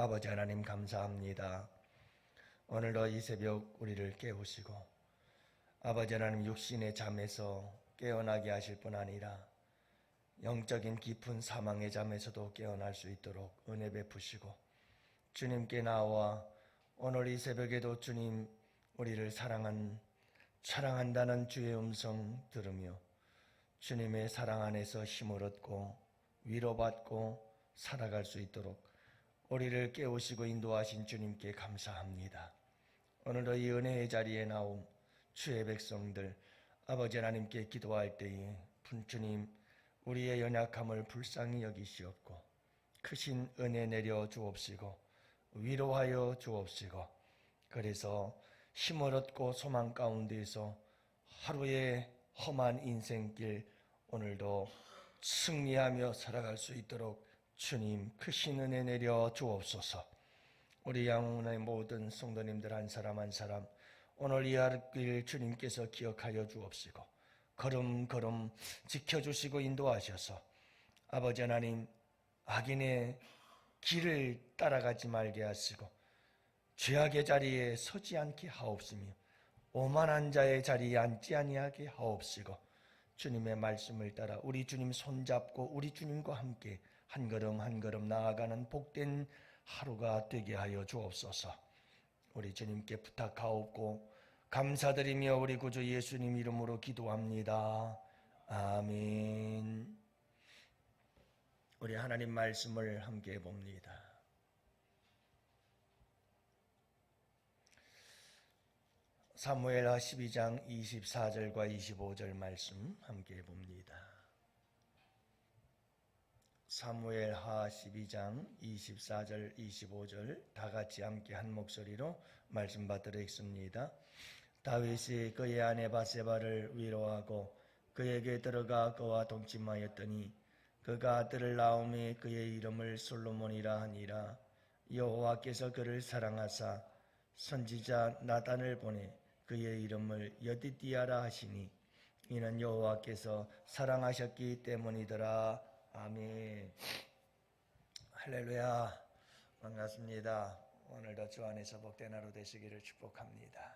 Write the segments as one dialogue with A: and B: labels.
A: 아버지 하나님 감사합니다. 오늘도 이 새벽 우리를 깨우시고 아버지 하나님 육신의 잠에서 깨어나게 하실 뿐 아니라 영적인 깊은 사망의 잠에서도 깨어날 수 있도록 은혜 베푸시고 주님께 나와 오늘 이 새벽에도 주님 우리를 사랑한다는 주의 음성 들으며 주님의 사랑 안에서 힘을 얻고 위로받고 살아갈 수 있도록 우리를 깨우시고 인도하신 주님께 감사합니다. 오늘도 이 은혜의 자리에 나온 주의 백성들 아버지 하나님께 기도할 때에 주님 우리의 연약함을 불쌍히 여기시옵고 크신 은혜 내려 주옵시고 위로하여 주옵시고 그래서 힘을 얻고 소망 가운데서 하루의 험한 인생길 오늘도 승리하며 살아갈 수 있도록 주님 크신 은혜 내려 주옵소서. 우리 양훈의 모든 성도님들 한 사람 한 사람 오늘 이 길 주님께서 기억하여 주옵시고 걸음걸음 지켜주시고 인도하셔서 아버지 하나님 악인의 길을 따라가지 말게 하시고 죄악의 자리에 서지 않게 하옵시며 오만한 자의 자리에 앉지 아니하게 하옵시고 주님의 말씀을 따라 우리 주님 손잡고 우리 주님과 함께 한 걸음 한 걸음 나아가는 복된 하루가 되게 하여 주옵소서. 우리 주님께 부탁하옵고 감사드리며 우리 구주 예수님 이름으로 기도합니다. 아멘. 우리 하나님 말씀을 함께 봅니다. 사무엘하 12장 24절과 25절 말씀 함께 봅니다. 사무엘하 12장 24절 25절 다 같이 함께 한 목소리로 말씀 받들어 읽습니다. 다윗이 그의 아내 바세바를 위로하고 그에게 들어가 그와 동침하였더니 그가 아들을 낳음에 그의 이름을 솔로몬이라 하니라. 여호와께서 그를 사랑하사 선지자 나단을 보내 그의 이름을 여디디아라 하시니 이는 여호와께서 사랑하셨기 때문이더라. 아멘. 할렐루야. 반갑습니다. 오늘도 주 안에서 복된 하루 되시기를 축복합니다.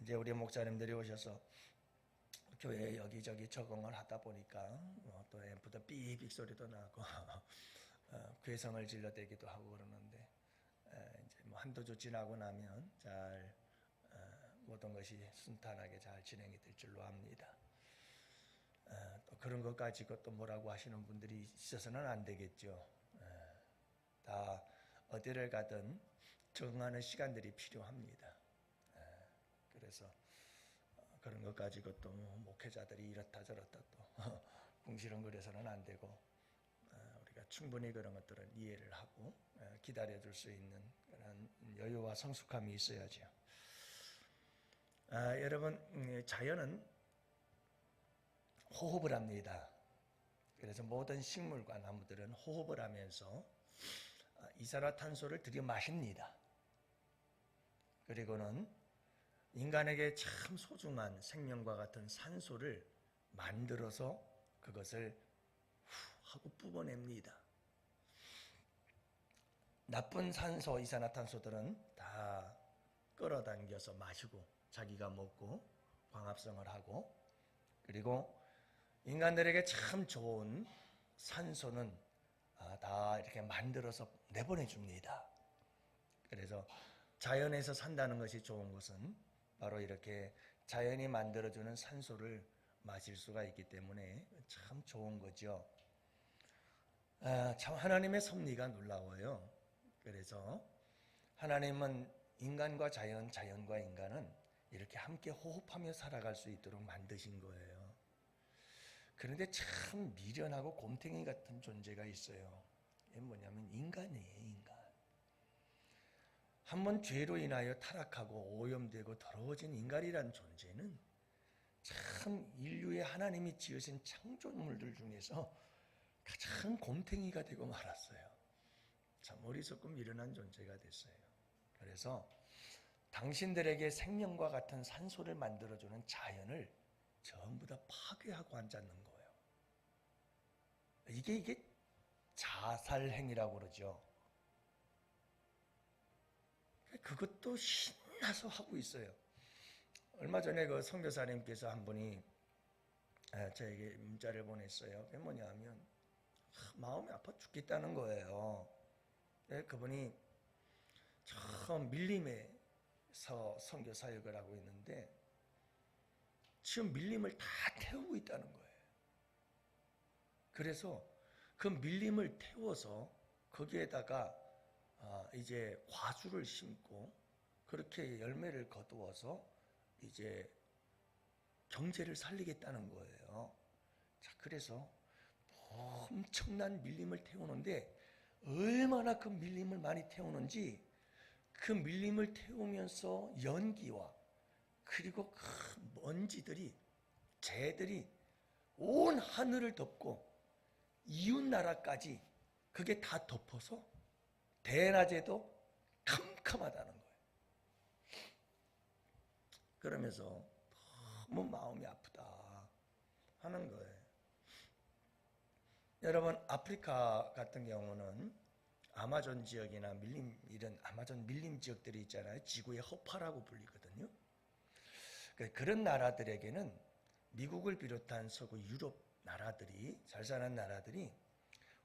A: 이제 우리 목사님들이 오셔서 교회 여기저기 적응을 하다 보니까 또 앰프도 삐빅 소리도 나고 괴성을 질러대기도 하고 그러는데 이제 뭐 한두 주 지나고 나면 잘 모든 것이 순탄하게 잘 진행이 될 줄로 압니다. 또 그런 것 가지고 또 뭐라고 하시는 분들이 있어서는 안 되겠죠. 다 어디를 가든 적응하는 시간들이 필요합니다. 그래서 그런 것 가지고 또 목회자들이 이렇다 저렇다 또 궁시렁거려서는 안 되고 우리가 충분히 그런 것들을 이해를 하고 기다려줄 수 있는 그런 여유와 성숙함이 있어야죠. 여러분 자연은 호흡을 합니다. 그래서 모든 식물과 나무들은 호흡을 하면서 이산화탄소를 들여 마십니다. 그리고는 인간에게 참 소중한 생명과 같은 산소를 만들어서 그것을 하고 뿜어냅니다. 나쁜 산소, 이산화탄소들은 다 끌어당겨서 마시고 자기가 먹고 광합성을 하고 그리고 인간들에게 참 좋은 산소는 다 이렇게 만들어서 내보내줍니다. 그래서 자연에서 산다는 것이 좋은 것은 바로 이렇게 자연이 만들어주는 산소를 마실 수가 있기 때문에 참 좋은 거죠. 참 하나님의 섭리가 놀라워요. 그래서 하나님은 인간과 자연, 자연과 인간은 이렇게 함께 호흡하며 살아갈 수 있도록 만드신 거예요. 그런데 참 미련하고 곰탱이 같은 존재가 있어요. 이게 뭐냐면 인간이에요, 인간. 한번 죄로 인하여 타락하고 오염되고 더러워진 인간이란 존재는 참 인류의 하나님이 지으신 창조물들 중에서 가장 곰탱이가 되고 말았어요. 참 어리석고 미련한 존재가 됐어요. 그래서 당신들에게 생명과 같은 산소를 만들어주는 자연을 전부 다 파괴하고 앉았는 거예요. 이게 자살행위라고 그러죠. 그것도 신나서 하고 있어요. 얼마 전에 그 선교사님께서 한 분이 저에게 문자를 보냈어요. 그게 뭐냐면 마음이 아파 죽겠다는 거예요. 그분이 처음 밀림에서 선교 사역을 하고 있는데 지금 밀림을 다 태우고 있다는 거예요. 그래서 그 밀림을 태워서 거기에다가 이제 과수를 심고 그렇게 열매를 거두어서 이제 경제를 살리겠다는 거예요. 자, 그래서 엄청난 밀림을 태우는데 얼마나 그 밀림을 많이 태우는지 그 밀림을 태우면서 연기와 그리고 큰 먼지들이 재들이 온 하늘을 덮고 이웃 나라까지 그게 다 덮어서 대낮에도 캄캄하다는 거예요. 그러면서 너무 마음이 아프다 하는 거예요. 여러분, 아프리카 같은 경우는 아마존 지역이나 밀림, 이런 아마존 밀림 지역들이 있잖아요. 지구의 허파라고 불리거든요. 그런 나라들에게는 미국을 비롯한 서구 유럽 나라들이, 잘 사는 나라들이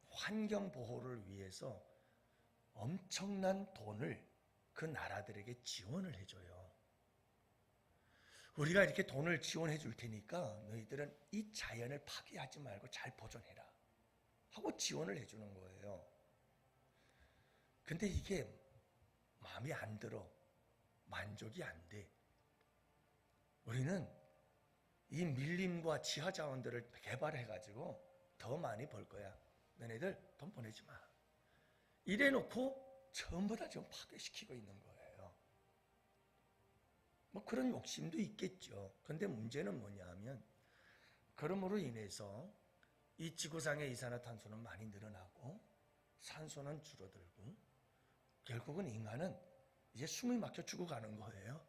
A: 환경 보호를 위해서 엄청난 돈을 그 나라들에게 지원을 해줘요. 우리가 이렇게 돈을 지원해 줄 테니까 너희들은 이 자연을 파괴하지 말고 잘 보존해라 하고 지원을 해주는 거예요. 근데 이게 마음에 안 들어. 만족이 안 돼. 우리는 이 밀림과 지하 자원들을 개발해가지고 더 많이 벌 거야. 너네들 돈 보내지 마. 이래놓고 전부 다 좀 파괴시키고 있는 거예요. 뭐 그런 욕심도 있겠죠. 근데 문제는 뭐냐 하면 그러므로 인해서 이 지구상의 이산화탄소는 많이 늘어나고 산소는 줄어들고 결국은 인간은 이제 숨이 막혀 죽어가는 거예요.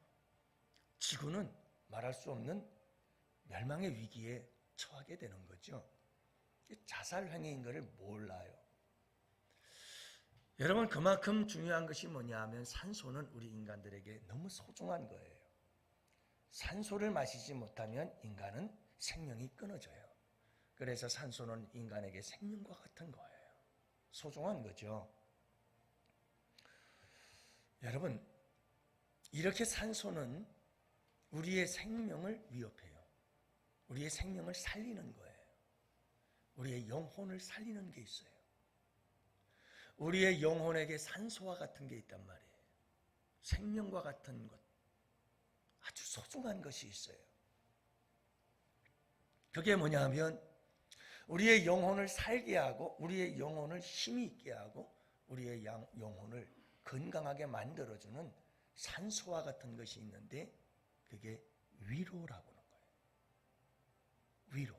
A: 지구는 말할 수 없는 멸망의 위기에 처하게 되는 거죠. 자살행위인 것을 몰라요. 여러분, 그만큼 중요한 것이 뭐냐 하면 산소는 우리 인간들에게 너무 소중한 거예요. 산소를 마시지 못하면 인간은 생명이 끊어져요. 그래서 산소는 인간에게 생명과 같은 거예요. 소중한 거죠. 여러분, 이렇게 산소는 우리의 생명을 위협해요. 우리의 생명을 살리는 거예요. 우리의 영혼을 살리는 게 있어요. 우리의 영혼에게 산소와 같은 게 있단 말이에요. 생명과 같은 것, 아주 소중한 것이 있어요. 그게 뭐냐 하면 우리의 영혼을 살게 하고 우리의 영혼을 힘이 있게 하고 우리의 영혼을 건강하게 만들어주는 산소와 같은 것이 있는데 그게 위로라고 하는 거예요. 위로.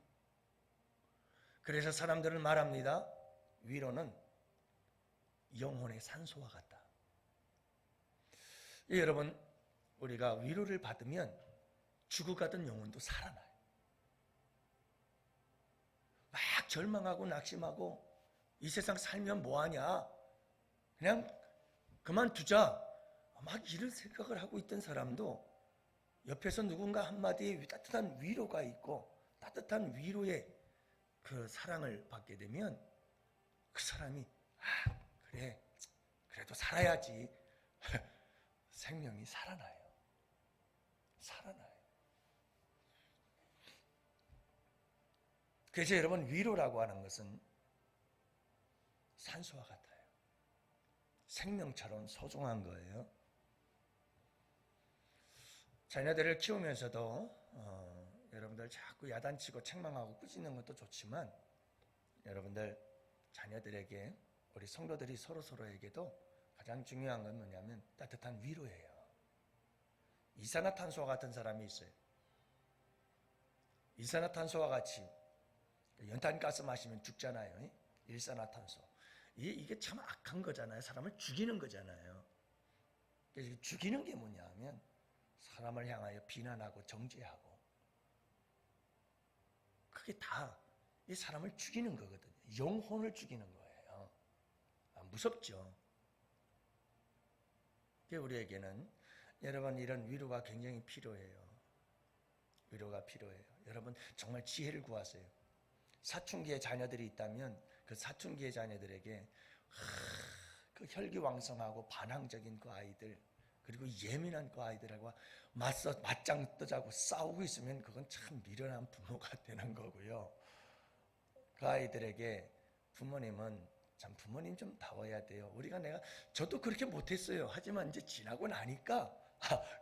A: 그래서 사람들은 말합니다. 위로는 영혼의 산소와 같다. 여러분, 우리가 위로를 받으면 죽어가던 영혼도 살아나요. 막 절망하고 낙심하고 이 세상 살면 뭐하냐, 그냥 그만두자, 막 이런 생각을 하고 있던 사람도 옆에서 누군가 한마디에 따뜻한 위로가 있고 따뜻한 위로의 그 사랑을 받게 되면 그 사람이 그래, 그래도 살아야지. 생명이 살아나요. 살아나요. 그래서 여러분, 위로라고 하는 것은 산소와 같아요. 생명처럼 소중한 거예요. 자녀들을 키우면서도 여러분들 자꾸 야단치고 책망하고 꾸짖는 것도 좋지만 여러분들 자녀들에게 우리 성도들이 서로에게도 가장 중요한 건 뭐냐면 따뜻한 위로예요. 이산화탄소와 같은 사람이 있어요. 이산화탄소와 같이 연탄가스 마시면 죽잖아요. 일산화탄소. 이게 참 악한 거잖아요. 사람을 죽이는 거잖아요. 그래서 죽이는 게 뭐냐 하면 사람을 향하여 비난하고 정죄하고 그게 다 이 사람을 죽이는 거거든요. 영혼을 죽이는 거예요. 무섭죠. 우리에게는 여러분 이런 위로가 굉장히 필요해요. 위로가 필요해요. 여러분 정말 지혜를 구하세요. 사춘기의 자녀들이 있다면 그 사춘기의 자녀들에게 그 혈기왕성하고 반항적인 그 아이들, 그리고 예민한 그 아이들하고 맞짱 뜨자고 싸우고 있으면 그건 참 미련한 부모가 되는 거고요. 그 아이들에게 부모님은 참 부모님 좀 다워야 돼요. 저도 그렇게 못했어요. 하지만 이제 지나고 나니까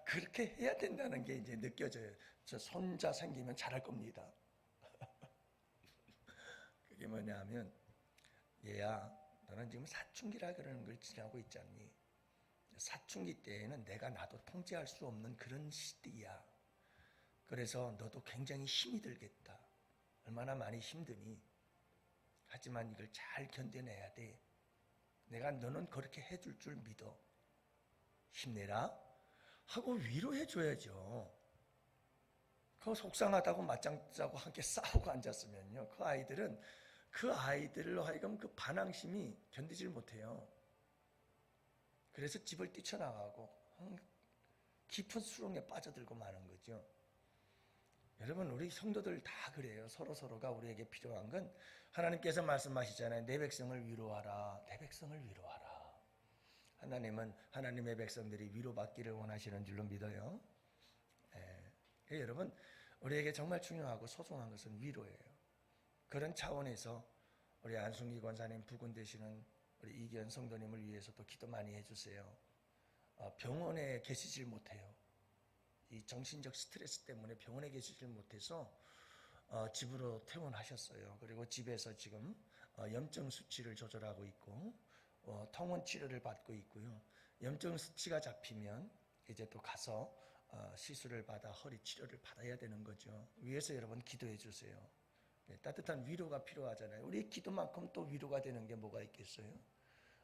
A: 그렇게 해야 된다는 게 이제 느껴져요. 저 손자 생기면 잘할 겁니다. 그게 뭐냐면, 얘야 너는 지금 사춘기라 그러는 걸 지나고 있지 않니? 사춘기 때에는 내가 나도 통제할 수 없는 그런 시기야. 그래서 너도 굉장히 힘이 들겠다. 얼마나 많이 힘드니? 하지만 이걸 잘 견뎌내야 돼. 내가 너는 그렇게 해줄 줄 믿어. 힘내라 하고 위로해줘야죠. 그 속상하다고 맞짱 뜨자고 함께 싸우고 앉았으면요, 그 아이들로 하여금 그 반항심이 견디질 못해요. 그래서 집을 뛰쳐나가고 깊은 수렁에 빠져들고 마는 거죠. 여러분 우리 성도들 다 그래요. 서로가 우리에게 필요한 건, 하나님께서 말씀하시잖아요. 내 백성을 위로하라. 내 백성을 위로하라. 하나님은 하나님의 백성들이 위로받기를 원하시는 줄로 믿어요. 여러분 우리에게 정말 중요하고 소중한 것은 위로예요. 그런 차원에서 우리 안순기 권사님 부군 되시는 우리 이기현 성도님을 위해서도 기도 많이 해주세요. 병원에 계시질 못해요. 이 정신적 스트레스 때문에 병원에 계시질 못해서 집으로 퇴원하셨어요. 그리고 집에서 지금 염증 수치를 조절하고 있고 통원 치료를 받고 있고요. 염증 수치가 잡히면 이제 또 가서 시술을 받아 허리 치료를 받아야 되는 거죠. 위에서 여러분 기도해 주세요. 따뜻한 위로가 필요하잖아요. 우리 기도만큼 또 위로가 되는 게 뭐가 있겠어요?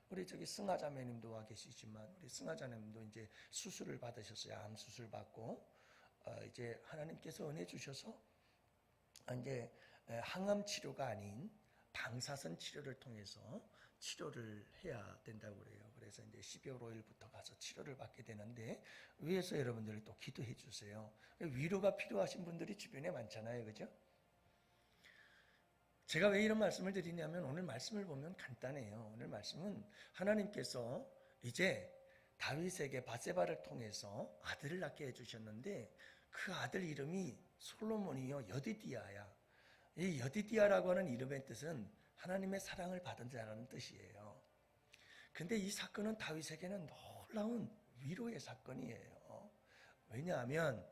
A: 우리 저기 승하자매님도 와 계시지만, 우리 승하자매님도 이제 수술을 받으셨어요. 암 수술 받고 이제 하나님께서 은혜 주셔서 이제 항암 치료가 아닌 방사선 치료를 통해서 치료를 해야 된다고 그래요. 그래서 이제 12월 5일부터 가서 치료를 받게 되는데, 위에서 여러분들이 또 기도해 주세요. 위로가 필요하신 분들이 주변에 많잖아요. 그죠? 제가 왜 이런 말씀을 드리냐면, 오늘 말씀을 보면 간단해요. 오늘 말씀은 하나님께서 이제 다윗에게 바세바를 통해서 아들을 낳게 해주셨는데, 그 아들 이름이 솔로몬이요 여디디아야. 이 여디디아라고 하는 이름의 뜻은 하나님의 사랑을 받은 자라는 뜻이에요. 근데 이 사건은 다윗에게는 놀라운 위로의 사건이에요. 왜냐하면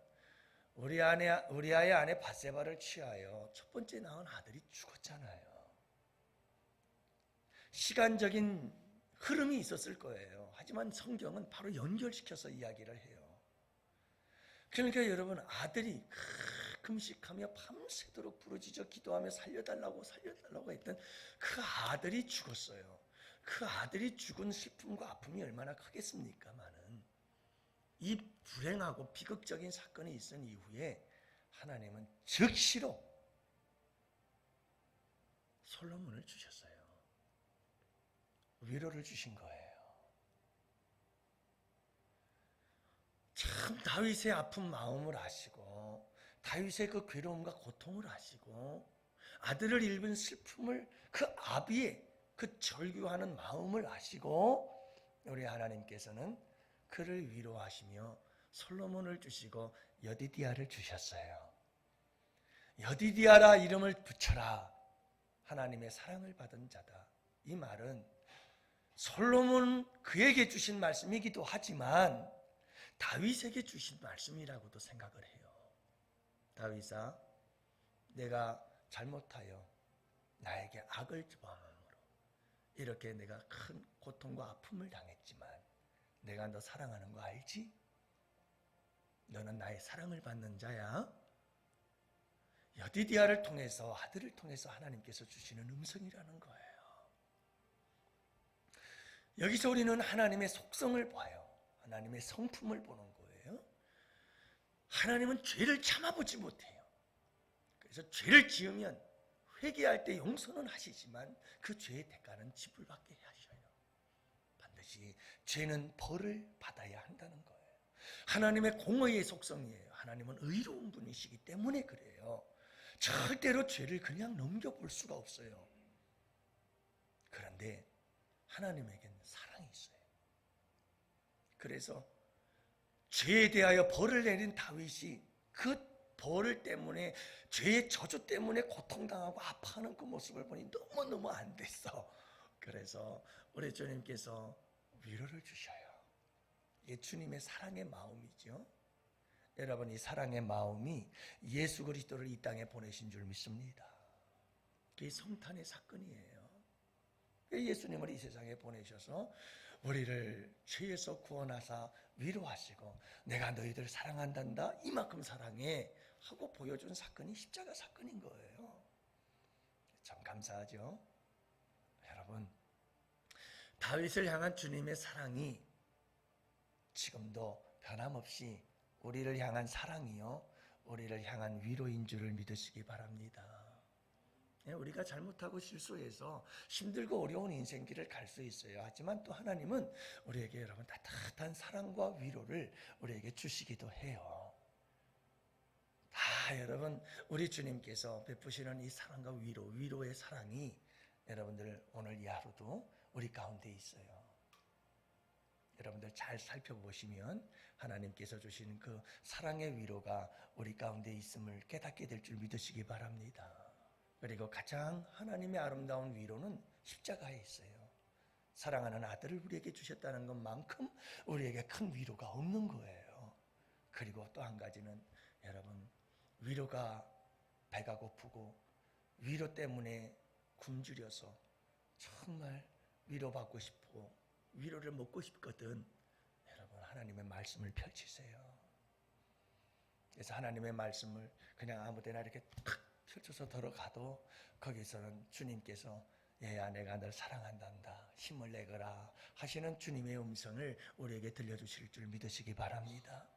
A: 우리 아의 아내 바세바를 취하여 첫 번째 낳은 아들이 죽었잖아요. 시간적인 흐름이 있었을 거예요. 하지만 성경은 바로 연결시켜서 이야기를 해요. 그러니까 여러분, 아들이 금식하며 밤새도록 부르짖어 기도하며 살려달라고 했던 그 아들이 죽었어요. 그 아들이 죽은 슬픔과 아픔이 얼마나 크겠습니까마는, 이 불행하고 비극적인 사건이 있은 이후에 하나님은 즉시로 솔로몬을 주셨어요. 위로를 주신 거예요. 참 다윗의 아픈 마음을 아시고, 다윗의 그 괴로움과 고통을 아시고, 아들을 잃은 슬픔을, 그 아비의 그 절규하는 마음을 아시고, 우리 하나님께서는 그를 위로하시며 솔로몬을 주시고 여디디아를 주셨어요. 여디디아라 이름을 붙여라. 하나님의 사랑을 받은 자다. 이 말은 솔로몬 그에게 주신 말씀이기도 하지만 다윗에게 주신 말씀이라고도 생각을 해요. 다윗아, 내가 잘못하여 나에게 악을 범함으로 이렇게 내가 큰 고통과 아픔을 당했지만, 내가 너 사랑하는 거 알지? 너는 나의 사랑을 받는 자야. 여디디아를 통해서, 아들을 통해서 하나님께서 주시는 음성이라는 거예요. 여기서 우리는 하나님의 속성을 봐요. 하나님의 성품을 보는 거예요. 하나님은 죄를 참아보지 못해요. 그래서 죄를 지으면 회개할 때 용서는 하시지만 그 죄의 대가는 지불받게 하셔요. 것이 죄는 벌을 받아야 한다는 거예요. 하나님의 공의의 속성이에요. 하나님은 의로운 분이시기 때문에 그래요. 절대로 죄를 그냥 넘겨볼 수가 없어요. 그런데 하나님에게는 사랑이 있어요. 그래서 죄에 대하여 벌을 내린 다윗이 그 벌 때문에, 죄의 저주 때문에 고통당하고 아파하는 그 모습을 보니 너무너무 안 됐어. 그래서 우리 주님께서 위로를 주셔요. 이게 주님의 사랑의 마음이죠. 여러분, 이 사랑의 마음이 예수 그리스도를 이 땅에 보내신 줄 믿습니다. 그게 성탄의 사건이에요. 예수님을 이 세상에 보내셔서 우리를 죄에서 구원하사 위로하시고 내가 너희들 사랑한단다, 이만큼 사랑해 하고 보여준 사건이 십자가 사건인 거예요. 참 감사하죠. 여러분, 다윗을 향한 주님의 사랑이 지금도 변함없이 우리를 향한 사랑이요, 우리를 향한 위로인 줄을 믿으시기 바랍니다. 우리가 잘못하고 실수해서 힘들고 어려운 인생길을 갈 수 있어요. 하지만 또 하나님은 우리에게 여러분 따뜻한 사랑과 위로를 우리에게 주시기도 해요. 다 여러분, 우리 주님께서 베푸시는 이 사랑과 위로의 사랑이 여러분들 오늘 이 하루도 우리 가운데 있어요. 여러분들 잘 살펴보시면 하나님께서 주신 그 사랑의 위로가 우리 가운데 있음을 깨닫게 될 줄 믿으시기 바랍니다. 그리고 가장 하나님의 아름다운 위로는 십자가에 있어요. 사랑하는 아들을 우리에게 주셨다는 것만큼 우리에게 큰 위로가 없는 거예요. 그리고 또 한 가지는 여러분, 위로가 배가 고프고 위로 때문에 굶주려서 정말 위로받고 싶고 위로를 먹고 싶거든. 여러분, 하나님의 말씀을 펼치세요. 그래서 하나님의 말씀을 그냥 아무데나 이렇게 탁 펼쳐서 들어가도 거기서는 주님께서 얘야 내가 널 사랑한단다, 힘을 내거라 하시는 주님의 음성을 우리에게 들려주실 줄 믿으시기 바랍니다.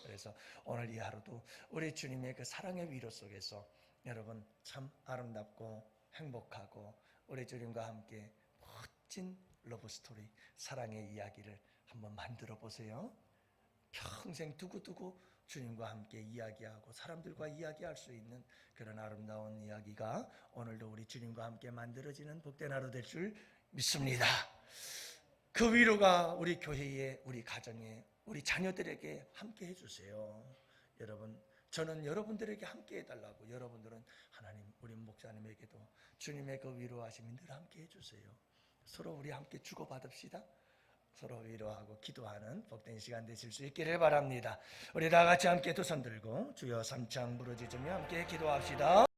A: 그래서 오늘 이 하루도 우리 주님의 그 사랑의 위로 속에서 여러분 참 아름답고 행복하고 우리 주님과 함께 멋진 러브스토리, 사랑의 이야기를 한번 만들어 보세요. 평생 두고두고 주님과 함께 이야기하고 사람들과 이야기할 수 있는 그런 아름다운 이야기가 오늘도 우리 주님과 함께 만들어지는 복된 하루 될 줄 믿습니다. 그 위로가 우리 교회에, 우리 가정에, 우리 자녀들에게 함께 해주세요. 여러분, 저는 여러분들에게 함께 해달라고, 여러분들은 하나님, 우리 목사님에게도 주님의 그 위로하심이 늘 함께 해주세요. 서로 우리 함께 주고받읍시다. 서로 위로하고 기도하는 복된 시간 되실 수 있기를 바랍니다. 우리 다 같이 함께 두 손 들고 주여 삼창 부르짖으며 함께 기도합시다.